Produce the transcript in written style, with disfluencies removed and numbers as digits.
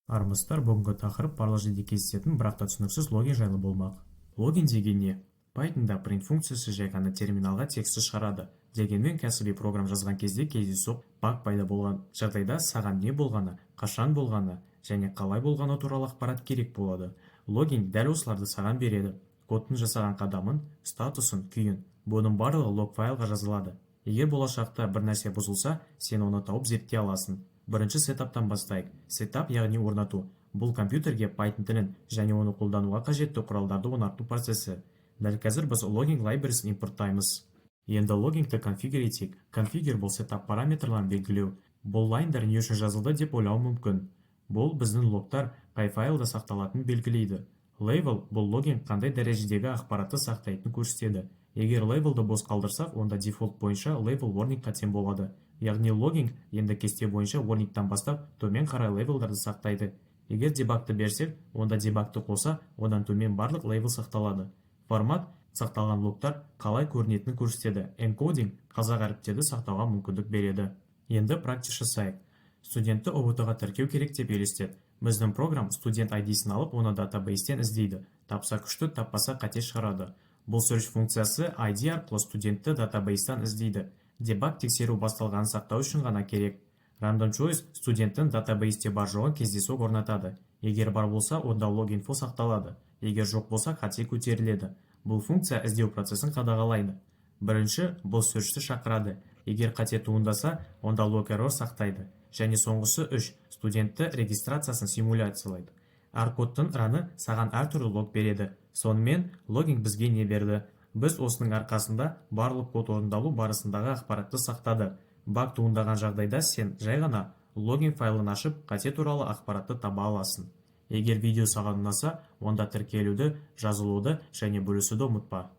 Армысыздар, бүгінгі тақырып барлық жерде кездесетін бірақ та түсініксіз логин жайлы болмақ. Логин деген не? Pythonда print функциясы жай ғана терминалға текстті шығарады. Дегенмен кәсіби программ жазған кезде кездейсоқ баг пайда болған жағдайда саған не болғаны, қашан болғаны және қалай болғаны туралы ақпарат керек болады. Логин дәл осыларды саған береді. Кодтың жасаған қадамын, статусын, күйін. Бұның барлығы лог файлға жазылады. Егер болашақта бір нәрсе бұзылса, сен оны тауып зерттей аласың. Бірінші сетаптан бастайық. Сетап яғни орнату. Бұл компьютерге Python тілін және оны қолдануға қажетті құралдарды орнату процесі. Дәл қазір біз logging library'сін импорттаймыз. Енді loggingті конфигур етейік. Configure бұл сетап параметрларын белгілеу. Бұл лайндар не үшін жазылды деп ойлау мүмкін. Бұл біздің логтар қай файлда сақталатынын белгілейді. Label бұл logging қандай дәрежедегі ақпаратты сақтайтынын көрсетеді. Егер labelді бос қалдырсақ, онда дефолт бойынша label warning қатем болады. Яғни logging енді кесте бойынша warningтан бастап төмен қарай labelдарды сақтайды. Егер дебагты берсек, онда дебагты қоса, одан төмен барлық label сақталады. Формат сақталған логтар қалай көрінетінін көрсетеді. Encoding қазақ әріптерді сақтауға мүмкіндік береді. Енді практика жасайық. Студентті ұбт-ға тіркеу керек деп елестет. Біздің программ студент ID-сін алып, оны датабейстен іздейді. Тапса күшті, таппаса қате шығарады. Бұл search функциясы ID арқылы студентті датабейстен іздейді. Дебаг тексеру басталғанын сақтау үшін ғана керек. Random choice студенттің датабейсте бар жоғын кездейсоқ орнатады. Егер бар болса, онда log-info сақталады. Егер жоқ болса, қате көтеріледі. Бұл функция іздеу процесін қадағалайды. Бірінші, бұл searchті шақырады. Егер қате туындаса, онда log error сақтайды. Және соңғысы 3, студентті регистрациясын симуляциялайды. Әр кодтың раны саған әртүрлі лог береді. Сонымен logging бізге не берді? Біз осының арқасында барлық код орындалу барысындағы ақпаратты сақтады. Баг туындаған жағдайда сен жай ғана logging файлын ашып, қате туралы ақпаратты таба аласың. Егер видео саған ұнаса, онда тіркелуді, жазылуды және бөлісуді ұмытпа.